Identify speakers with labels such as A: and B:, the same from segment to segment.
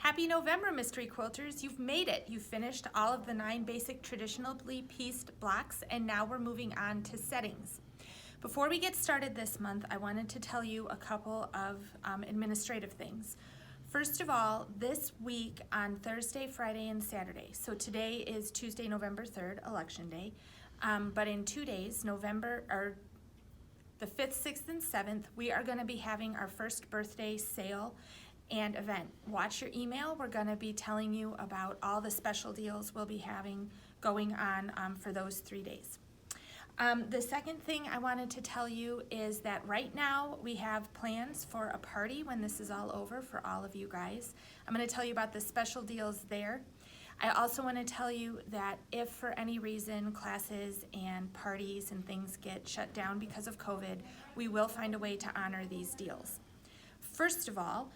A: Happy November, mystery quilters. You've made it. You've finished all of the 9 basic traditionally pieced blocks, and now we're moving on to settings. Before we get started this month, I wanted to tell you a couple of administrative things. First of all, this week on Thursday, Friday, and Saturday, so today is Tuesday, November 3rd, Election Day, but in 2 days, the 5th, 6th, and 7th, we are going to be having our first birthday sale and event. Watch your email. We're going to be telling you about all the special deals we'll be having going on for those 3 days. The second thing I wanted to tell you is that right now we have plans for a party when this is all over for all of you guys. I'm going to tell you about the special deals there. I also want to tell you that if for any reason classes and parties and things get shut down because of COVID, we will find a way to honor these deals. First of all,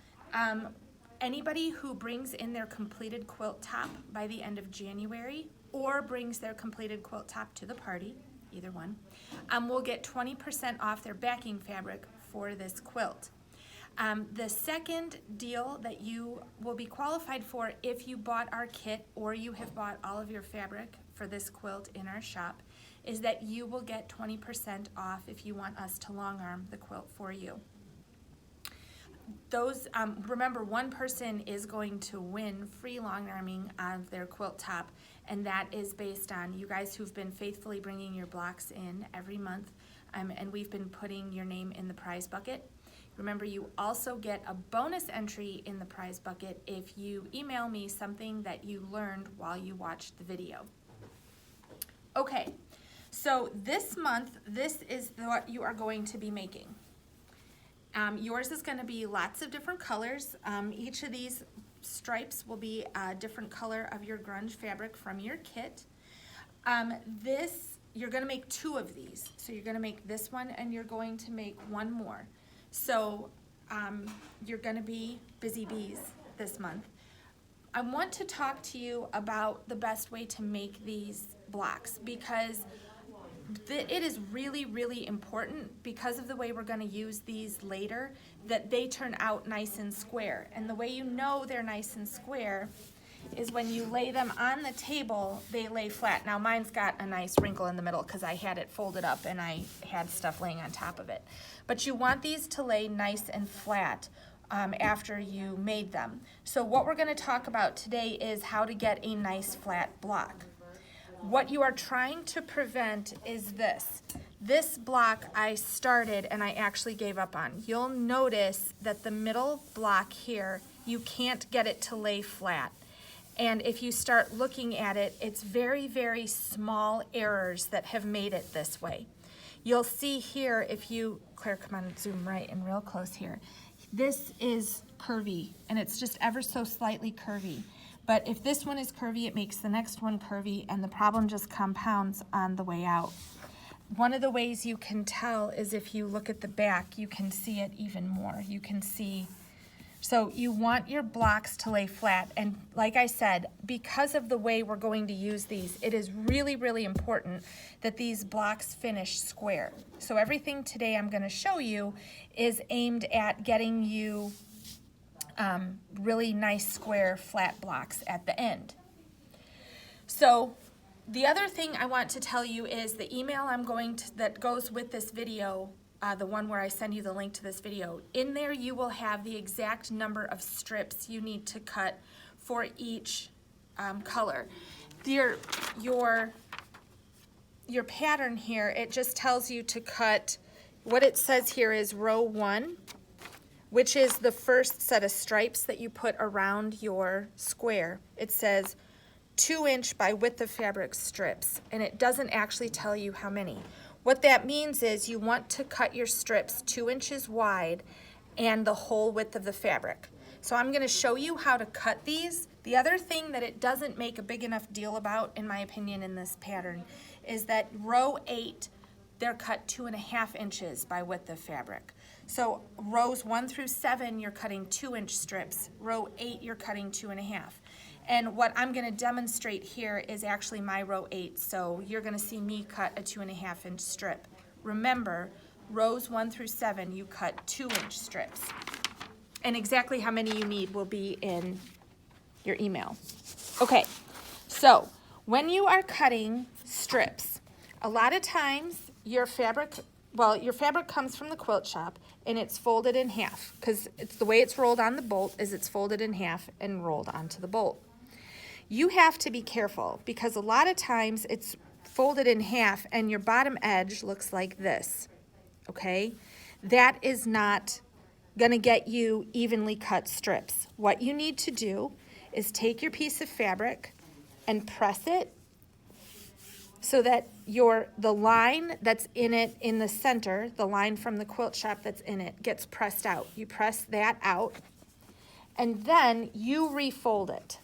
A: anybody who brings in their completed quilt top by the end of January or brings their completed quilt top to the party, either one, will get 20% off their backing fabric for this quilt. The second deal that you will be qualified for if you bought our kit or you have bought all of your fabric for this quilt in our shop is that you will get 20% off if you want us to long arm the quilt for you. Those, remember, one person is going to win free long arming of their quilt top, and that is based on you guys who've been faithfully bringing your blocks in every month, and we've been putting your name in the prize bucket. Remember, you also get a bonus entry in the prize bucket if you email me something that you learned while you watched the video. Okay, so this month, this is what you are going to be making. Yours is going to be lots of different colors. Each of these stripes will be a different color of your grunge fabric from your kit. You're going to make 2 of these. So you're going to make this one and you're going to make 1 more. So you're going to be busy bees this month. I want to talk to you about the best way to make these blocks because it is really, really important because of the way we're going to use these later that they turn out nice and square. And the way you know they're nice and square is when you lay them on the table, they lay flat. Now mine's got a nice wrinkle in the middle because I had it folded up and I had stuff laying on top of it. But you want these to lay nice and flat after you made them. So what we're going to talk about today is how to get a nice flat block. What you are trying to prevent is this. This block I started and I actually gave up on. You'll notice that the middle block here, you can't get it to lay flat. And if you start looking at it, it's very, very small errors that have made it this way. You'll see here if you, Claire, come on, zoom right in real close here. This is curvy and it's just ever so slightly curvy. But if this one is curvy, it makes the next one curvy, and the problem just compounds on the way out. One of the ways you can tell is if you look at the back, you can see it even more. You can see, so you want your blocks to lay flat, and like I said, because of the way we're going to use these, it is really, really important that these blocks finish square. So everything today I'm going to show you is aimed at getting you really nice square flat blocks at the end. So the other thing I want to tell you is the email that goes with this video, the one where I send you the link to this video, in there you will have the exact number of strips you need to cut for each color. Your pattern here, it just tells you to cut, what it says here is row 1, which is the first set of stripes that you put around your square. It says 2-inch by width of fabric strips, and it doesn't actually tell you how many. What that means is you want to cut your strips 2 inches wide and the whole width of the fabric. So I'm going to show you how to cut these. The other thing that it doesn't make a big enough deal about, in my opinion, in this pattern, is that row 8, they're cut 2.5 inches by width of fabric. So rows 1 through 7, you're cutting 2-inch strips. Row 8, you're cutting 2.5. And what I'm going to demonstrate here is actually my row 8. So you're going to see me cut a 2.5-inch strip. Remember, rows 1 through 7, you cut 2-inch strips. And exactly how many you need will be in your email. Okay, so when you are cutting strips, a lot of times your fabric comes from the quilt shop and it's folded in half because it's the way it's rolled on the bolt is it's folded in half and rolled onto the bolt. You have to be careful because a lot of times it's folded in half and your bottom edge looks like this, okay? That is not gonna get you evenly cut strips. What you need to do is take your piece of fabric and press it so that the line that's in it in the center, the line from the quilt shop that's in it, gets pressed out. You press that out and then you refold it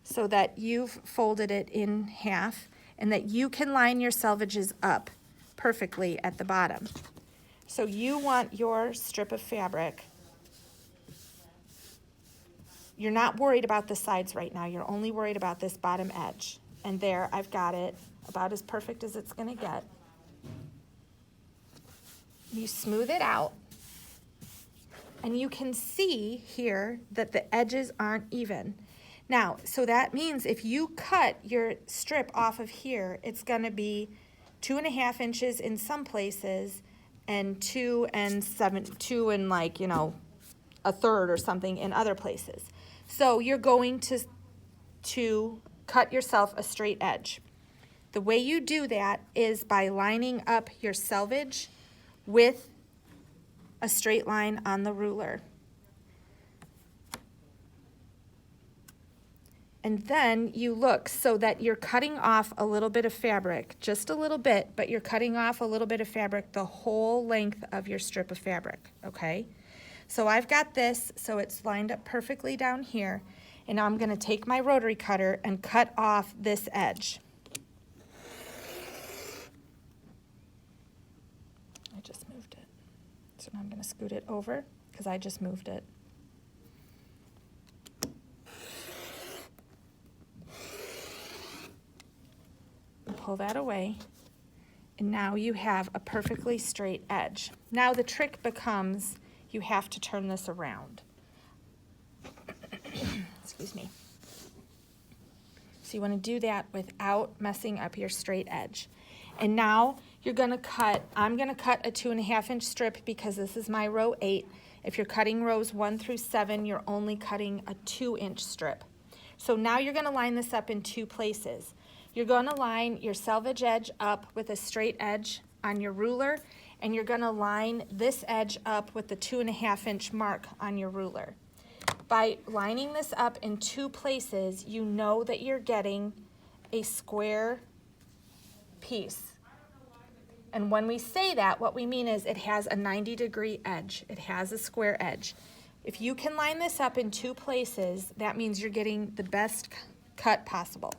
A: so that you've folded it in half and that you can line your selvages up perfectly at the bottom. So you want your strip of fabric, you're not worried about the sides right now, you're only worried about this bottom edge. And there, I've got it about as perfect as it's gonna get. You smooth it out, and you can see here that the edges aren't even. Now, so that means if you cut your strip off of here, it's gonna be 2.5 inches in some places, and 2 and like, 1/3 or something in other places. So you're going to cut yourself a straight edge. The way you do that is by lining up your selvage with a straight line on the ruler. And then you look so that you're cutting off a little bit of fabric, just a little bit, but you're cutting off a little bit of fabric the whole length of your strip of fabric, okay? So I've got this, so it's lined up perfectly down here, and now I'm gonna take my rotary cutter and cut off this edge. I just moved it. So now I'm gonna scoot it over, because I just moved it. Pull that away, and now you have a perfectly straight edge. Now the trick becomes you have to turn this around. Excuse me. So you want to do that without messing up your straight edge. And now you're going to cut, I'm going to cut a 2.5 inch strip because this is my row 8. If you're cutting rows 1 through 7, you're only cutting a 2-inch strip. So now you're going to line this up in 2 places. You're going to line your selvage edge up with a straight edge on your ruler, and you're going to line this edge up with the 2.5 inch mark on your ruler. By lining this up in 2 places, you know that you're getting a square piece. And when we say that, what we mean is it has a 90-degree edge. It has a square edge. If you can line this up in 2 places, that means you're getting the best cut possible.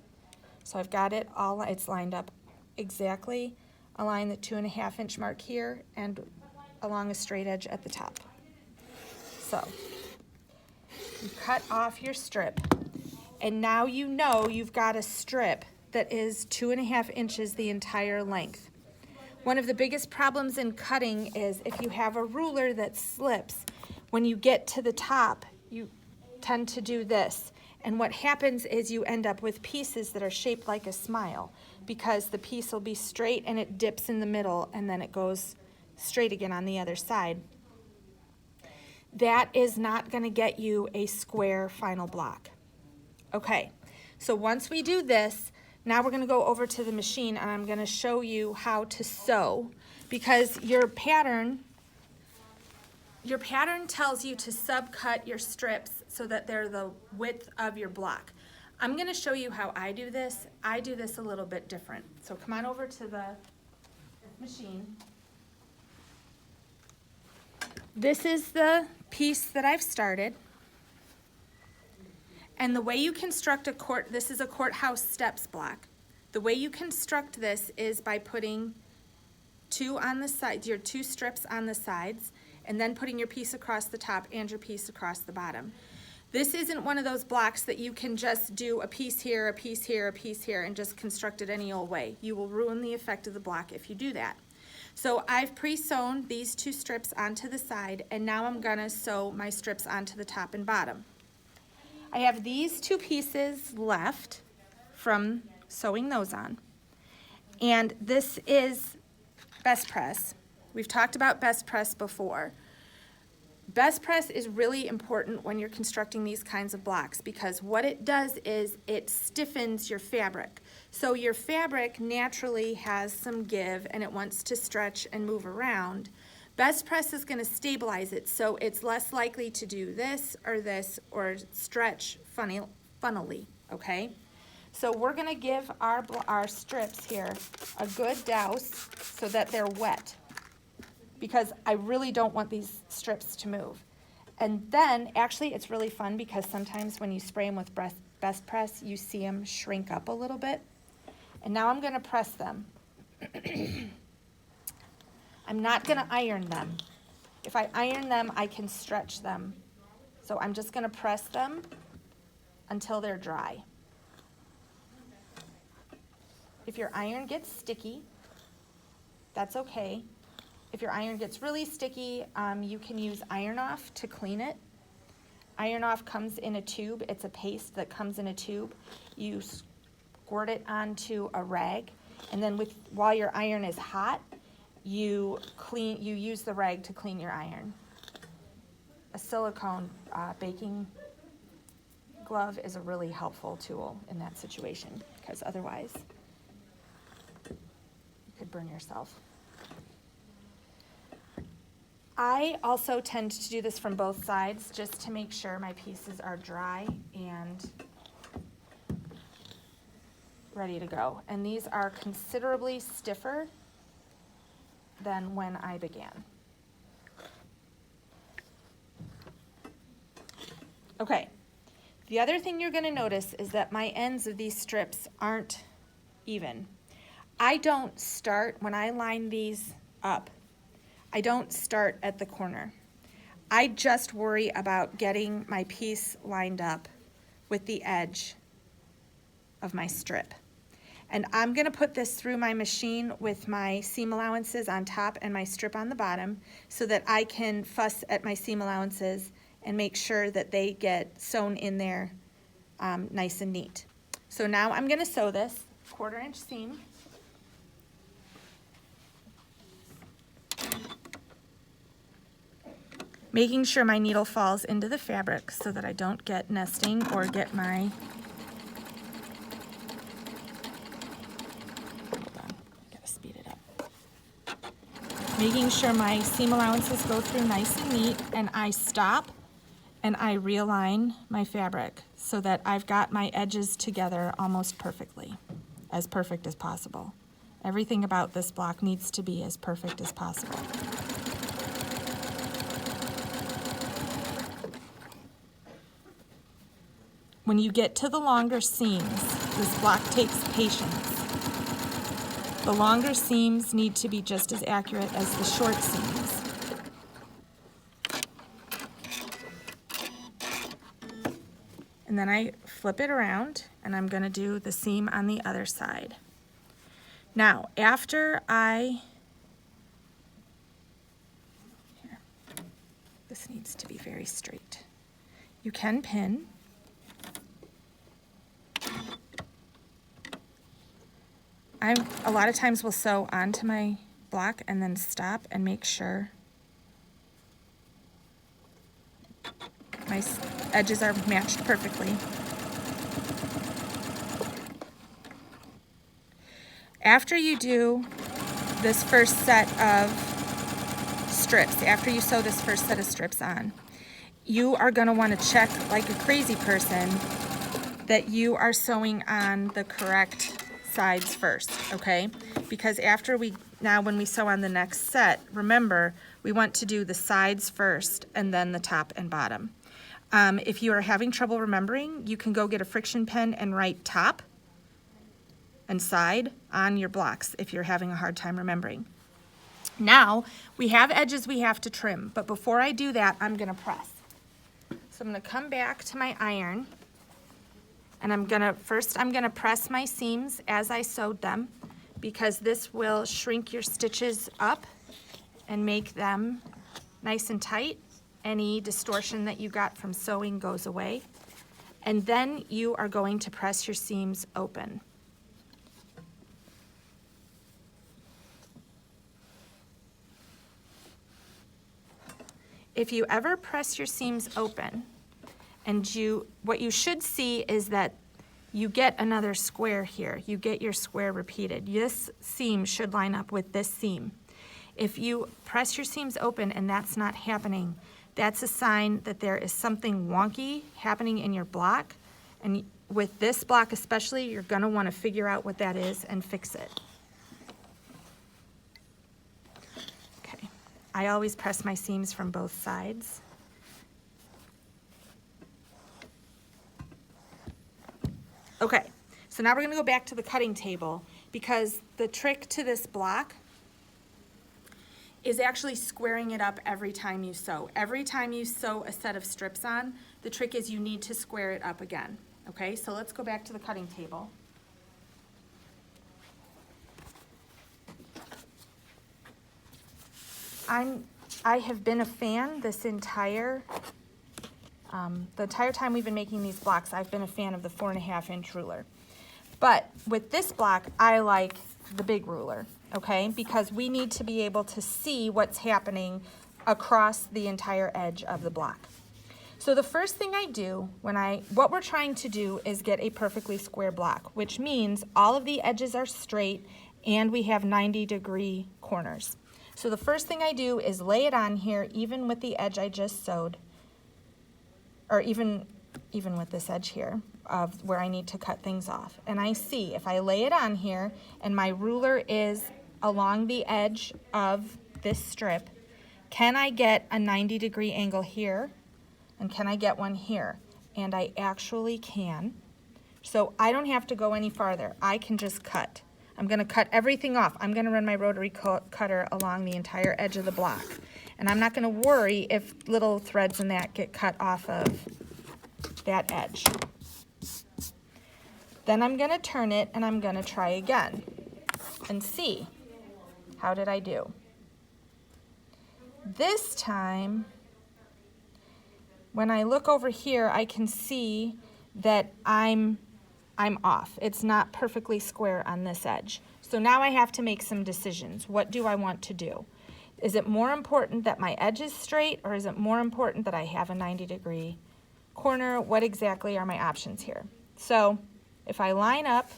A: So I've got it all, it's lined up exactly along the 2.5 inch mark here and along a straight edge at the top. So you cut off your strip, and now you know you've got a strip that is 2.5 inches the entire length. One of the biggest problems in cutting is if you have a ruler that slips, when you get to the top, you tend to do this. And what happens is you end up with pieces that are shaped like a smile because the piece will be straight and it dips in the middle and then it goes straight again on the other side. That is not going to get you a square final block. Okay, so once we do this, now we're going to go over to the machine and I'm going to show you how to sew because your pattern tells you to subcut your strips so that they're the width of your block. I'm going to show you how I do this. I do this a little bit different. So come on over to the machine. This is the piece that I've started. And the way you construct this is a courthouse steps block. The way you construct this is by putting 2 on the sides, your 2 strips on the sides, and then putting your piece across the top and your piece across the bottom. This isn't one of those blocks that you can just do a piece here, a piece here, a piece here, and just construct it any old way. You will ruin the effect of the block if you do that. So I've pre-sewn these 2 strips onto the side, and now I'm gonna sew my strips onto the top and bottom. I have these two pieces left from sewing those on. And this is best press. We've talked about best press before. Best press is really important when you're constructing these kinds of blocks because what it does is it stiffens your fabric. So your fabric naturally has some give and it wants to stretch and move around. Best press is going to stabilize it so it's less likely to do this or stretch funnily, okay? So we're going to give our strips here a good douse so that they're wet, because I really don't want these strips to move. And then, actually, it's really fun because sometimes when you spray them with best press, you see them shrink up a little bit. And now I'm gonna press them. I'm not gonna iron them. If I iron them, I can stretch them. So I'm just gonna press them until they're dry. If your iron gets sticky, that's okay. If your iron gets really sticky, you can use Iron Off to clean it. Iron Off comes in a tube. It's a paste that comes in a tube. You squirt it onto a rag, and then while your iron is hot, you use the rag to clean your iron. A silicone baking glove is a really helpful tool in that situation because otherwise you could burn yourself. I also tend to do this from both sides just to make sure my pieces are dry and ready to go. And these are considerably stiffer than when I began. Okay, the other thing you're gonna notice is that my ends of these strips aren't even. I don't start, when I line these up, I don't start at the corner. I just worry about getting my piece lined up with the edge of my strip. And I'm gonna put this through my machine with my seam allowances on top and my strip on the bottom so that I can fuss at my seam allowances and make sure that they get sewn in there nice and neat. So now I'm gonna sew this 1/4 inch seam. Making sure my needle falls into the fabric so that I don't get nesting or get my, hold on, gotta speed it up. Making sure my seam allowances go through nice and neat, and I stop and I realign my fabric so that I've got my edges together almost perfectly, as perfect as possible. Everything about this block needs to be as perfect as possible. When you get to the longer seams, this block takes patience. The longer seams need to be just as accurate as the short seams. And then I flip it around and I'm gonna do the seam on the other side. Now, after this needs to be very straight. You can pin. A lot of times will sew onto my block and then stop and make sure my edges are matched perfectly. After you do this first set of strips, after you sew this first set of strips on, you are going to want to check like a crazy person that you are sewing on the correct sides first, okay? Because when we sew on the next set, remember, we want to do the sides first and then the top and bottom. If you are having trouble remembering, you can go get a friction pen and write top and side on your blocks if you're having a hard time remembering. Now, we have edges we have to trim, but before I do that, I'm gonna press. So I'm gonna come back to my iron, and I'm gonna press my seams as I sewed them, because this will shrink your stitches up and make them nice and tight. Any distortion that you got from sewing goes away. And then you are going to press your seams open. If you ever press your seams open, and what you should see is that you get another square here. You get your square repeated. This seam should line up with this seam. If you press your seams open and that's not happening, that's a sign that there is something wonky happening in your block. And with this block especially, you're going to want to figure out what that is and fix it. Okay, I always press my seams from both sides. Okay, so now we're going to go back to the cutting table, because the trick to this block is actually squaring it up every time you sew. Every time you sew a set of strips on, the trick is you need to square it up again. Okay, so let's go back to the cutting table. I have been a fan the entire time we've been making these blocks. I've been a fan of the 4.5-inch ruler. But with this block, I like the big ruler, okay? Because we need to be able to see what's happening across the entire edge of the block. So the first thing I do what we're trying to do is get a perfectly square block, which means all of the edges are straight and we have 90-degree corners. So the first thing I do is lay it on here, even with the edge I just sewed, or even with this edge here of where I need to cut things off. And I see if I lay it on here and my ruler is along the edge of this strip, can I get a 90-degree angle here? And can I get one here? And I actually can. So I don't have to go any farther. I can just cut. I'm going to cut everything off. I'm going to run my rotary cutter along the entire edge of the block. And I'm not going to worry if little threads in that get cut off of that edge. Then I'm going to turn it and I'm going to try again and see, how did I do? This time, when I look over here, I can see that I'm off. It's not perfectly square on this edge. So now I have to make some decisions. What do I want to do? Is it more important that my edge is straight, or is it more important that I have a 90-degree corner? What exactly are my options here? So if I line up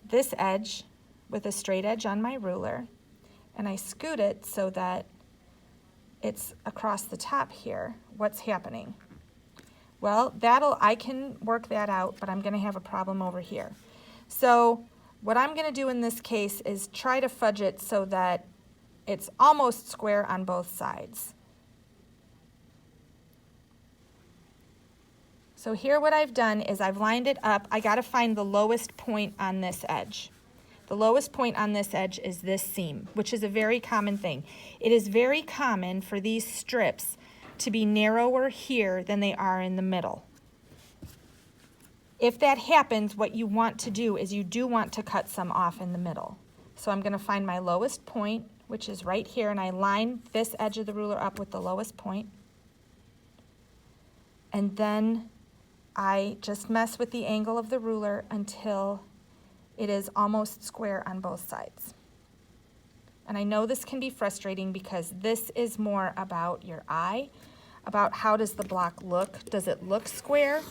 A: this edge with a straight edge on my ruler and I scoot it so that it's across the top here, what's happening? Well, I can work that out, but I'm going to have a problem over here. So what I'm going to do in this case is try to fudge it so that it's almost square on both sides. So here what I've done is I've lined it up. I got to find the lowest point on this edge. The lowest point on this edge is this seam, which is a very common thing. It is very common for these strips to be narrower here than they are in the middle. If that happens, what you want to do is you do want to cut some off in the middle. So I'm going to find my lowest point, which is right here, and I line this edge of the ruler up with the lowest point. And then I just mess with the angle of the ruler until it is almost square on both sides. And I know this can be frustrating because this is more about your eye, about how does the block look. Does it look square?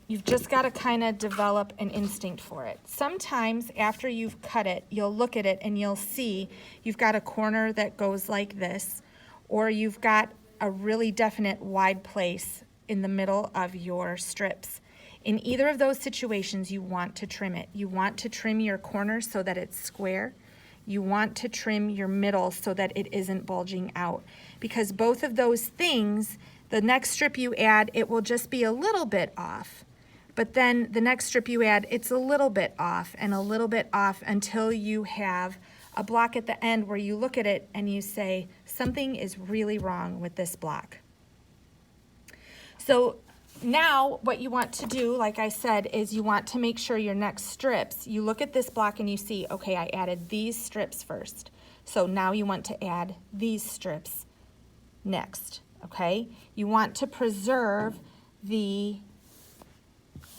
A: You've just got to kind of develop an instinct for it. Sometimes after you've cut it, you'll look at it and you'll see you've got a corner that goes like this, or you've got a really definite wide place in the middle of your strips. In either of those situations, you want to trim it. You want to trim your corner so that it's square. You want to trim your middle so that it isn't bulging out. Because both of those things, the next strip you add, it will just be a little bit off. But then the next strip you add, it's a little bit off and a little bit off until you have a block at the end where you look at it and you say, something is really wrong with this block. So now what you want to do, like I said, is you want to make sure your next strips, you look at this block and you see, okay, I added these strips first. So now you want to add these strips next. okay? You want to preserve the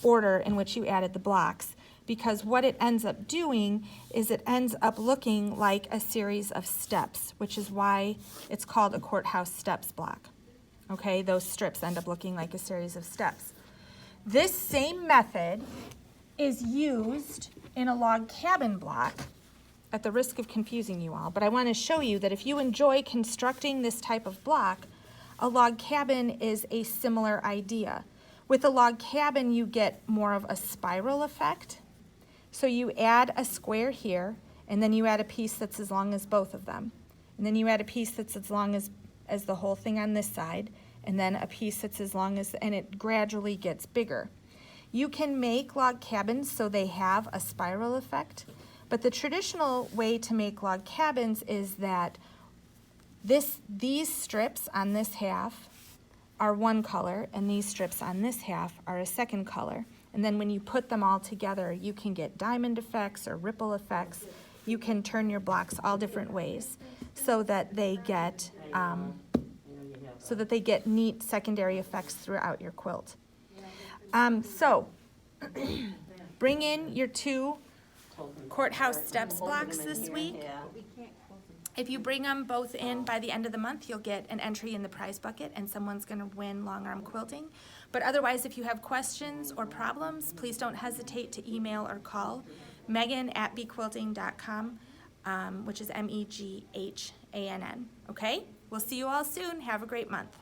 A: order in which you added the blocks, because what it ends up doing is it ends up looking like a series of steps, which is why it's called a courthouse steps block. Okay, those strips end up looking like a series of steps. This same method is used in a log cabin block, at the risk of confusing you all, but I want to show you that if you enjoy constructing this type of block, a log cabin is a similar idea. With a log cabin, you get more of a spiral effect. So you add a square here, and then you add a piece that's as long as both of them. And then you add a piece that's as long as the whole thing on this side, and then a piece that's as long as, and it gradually gets bigger. You can make log cabins so they have a spiral effect, but the traditional way to make log cabins is that these strips on this half are one color, and these strips on this half are a second color. And then when you put them all together, you can get diamond effects or ripple effects. You can turn your blocks all different ways so that they get neat secondary effects throughout your quilt. So bring in your 2 courthouse steps blocks this week. If you bring them both in by the end of the month, you'll get an entry in the prize bucket, and someone's going to win long arm quilting. But otherwise, if you have questions or problems, please don't hesitate to email or call Megan@bquilting.com, which is MEGHANN. Okay? We'll see you all soon. Have a great month.